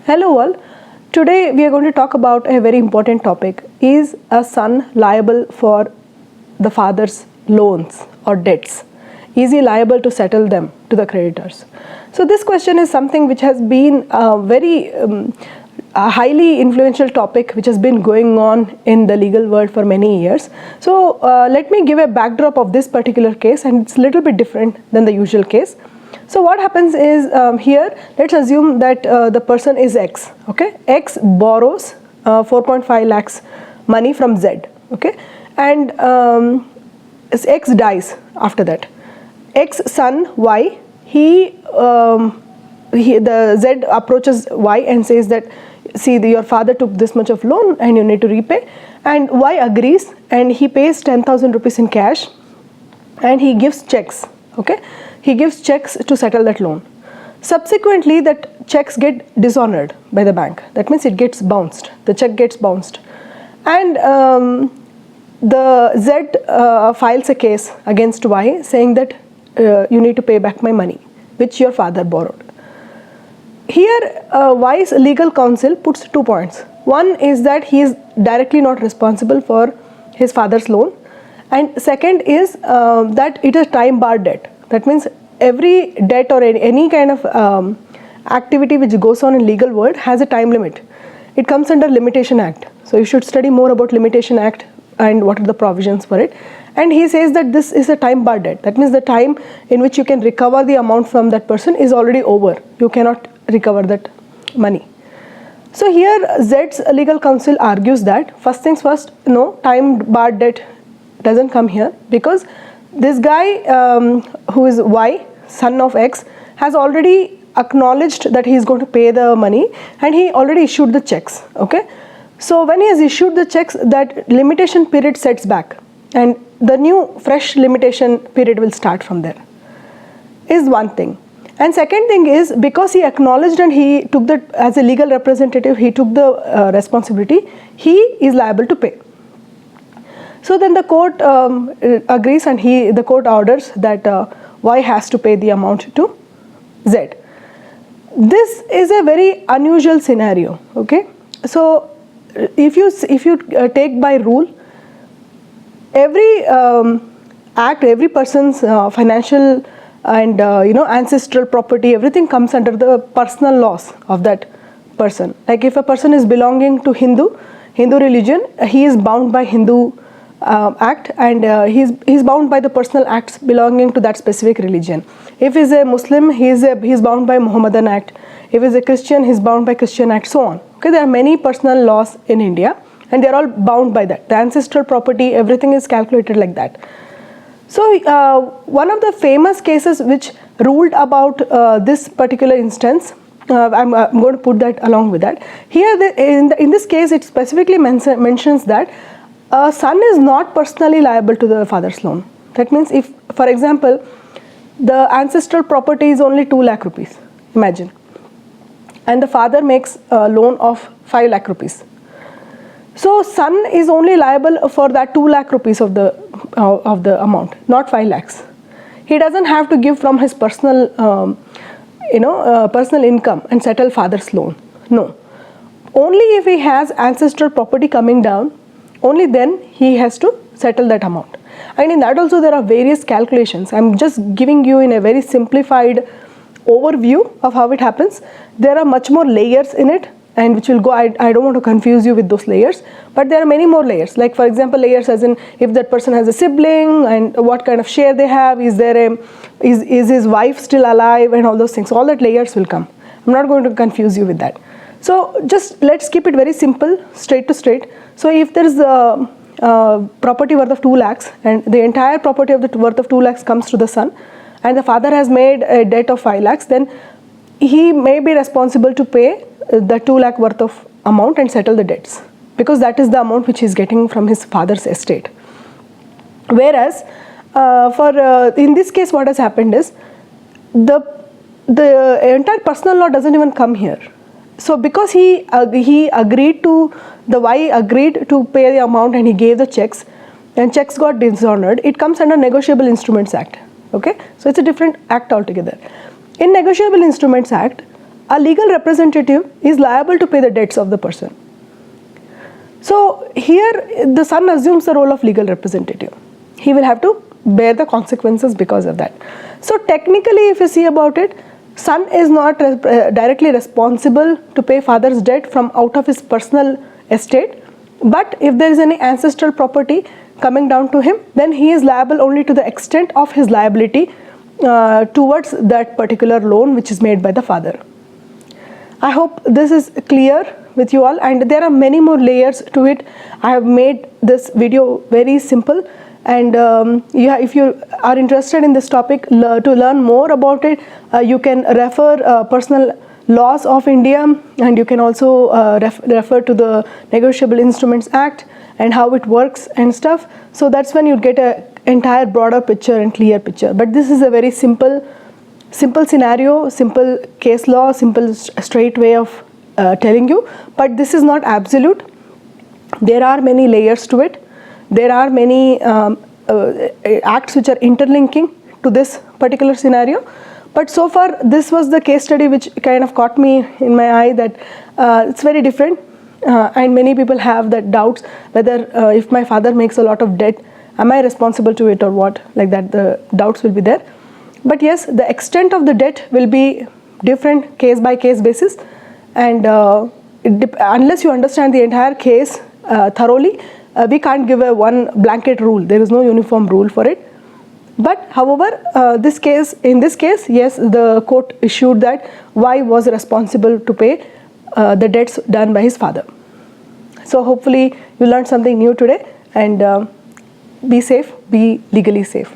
Hello all. Today we are going to talk about a very important topic. Is a son liable for the father's loans or debts? Is he liable to settle them to the creditors? So this question is something which has been a highly influential topic which has been going on in the legal world for many years. So let me give a backdrop of this particular case, and it's a little bit different than the usual case. So what happens is here, let's assume that the person is X. Okay, X borrows 4.5 lakhs money from Z. Okay, and X dies after that. X son Y, the Z approaches Y and says that, see, your father took this much of loan and you need to repay. And Y agrees and he pays 10,000 rupees in cash and he gives checks. Okay, he gives checks to settle that loan. Subsequently, that checks get dishonored by the bank. That means it gets bounced. The check gets bounced, and the Z files a case against Y saying that you need to pay back my money which your father borrowed. Here Y's legal counsel puts 2 points. One is that he is directly not responsible for his father's loan, and second is that it is time barred debt. That means every debt or any kind of activity which goes on in legal world has a time limit. It comes under Limitation Act. So you should study more about Limitation Act and what are the provisions for it. And he says that this is a time barred debt. That means the time in which you can recover the amount from that person is already over. You cannot recover that money. So here Z's legal counsel argues that, first things first, no, time barred debt doesn't come here, because this guy who is Y, son of X, has already acknowledged that he is going to pay the money and he already issued the checks. Okay, so when he has issued the checks, that limitation period sets back and the new fresh limitation period will start from there, is one thing. And second thing is, because he acknowledged and he took that as a legal representative, he took the responsibility, he is liable to pay. So then the court agrees and the court orders that Y has to pay the amount to Z. This is a very unusual scenario. Okay, so if you take by rule, every act, every person's financial and ancestral property, everything comes under the personal laws of that person. Like if a person is belonging to Hindu religion, he is bound by Hindu act, and he's bound by the personal acts belonging to that specific religion. If he's a Muslim, he's bound by Muhammadan act. If he's a Christian, he's bound by Christian act, so on. Okay, there are many personal laws in India and they're all bound by that. The ancestral property, everything is calculated like that. So one of the famous cases which ruled about this particular instance, I'm going to put that along with that. Here in this case, it specifically mentions that a son is not personally liable to the father's loan. That means if, for example, the ancestral property is only 2 lakh rupees, imagine, and the father makes a loan of 5 lakh rupees. So son is only liable for that 2 lakh rupees of the amount, not 5 lakhs. He doesn't have to give from his personal personal income and settle father's loan. No. Only if he has ancestral property coming down, only then he has to settle that amount. And in that also there are various calculations. I'm just giving you in a very simplified overview of how it happens. There are much more layers in it, and which will go, I don't want to confuse you with those layers, but there are many more layers. Like for example, layers as in if that person has a sibling and what kind of share they have, is his wife still alive, and all those things. All that layers will come. I'm not going to confuse you with that. So just let's keep it very simple, straight to straight. So if there is a property worth of 2 lakhs and the entire property worth of 2 lakhs comes to the son, and the father has made a debt of 5 lakhs, then he may be responsible to pay the 2 lakh worth of amount and settle the debts, because that is the amount which he is getting from his father's estate. Whereas in this case what has happened is the entire personal law doesn't even come here. So because he agreed to, the Y agreed to pay the amount and he gave the checks, and checks got dishonored, it comes under Negotiable Instruments Act. Okay, so it's a different act altogether. In Negotiable Instruments Act, a legal representative is liable to pay the debts of the person. So here the son assumes the role of legal representative. He will have to bear the consequences because of that. So technically, if you see about it, son is not directly responsible to pay father's debt from out of his personal estate, but if there is any ancestral property coming down to him, then he is liable only to the extent of his liability towards that particular loan which is made by the father. I hope this is clear with you all, and there are many more layers to it. I have made this video very simple, and if you are interested in this topic to learn more about it, you can refer Personal Laws of India, and you can also refer to the Negotiable Instruments Act and how it works and stuff. So that's when you get a entire broader picture and clear picture. But this is a very simple scenario, simple case law, simple straight way of telling you. But this is not absolute. There are many layers to it. There are many acts which are interlinking to this particular scenario. But so far, this was the case study which kind of caught me in my eye, that it's very different. And many people have that doubts whether if my father makes a lot of debt, am I responsible to it or what? Like that, the doubts will be there. But yes, the extent of the debt will be different case by case basis, and unless you understand the entire case thoroughly, we can't give a one blanket rule. There is no uniform rule for it. But however, in this case, yes, the court issued that Y was responsible to pay the debts done by his father. So hopefully you learned something new today, and be safe, be legally safe.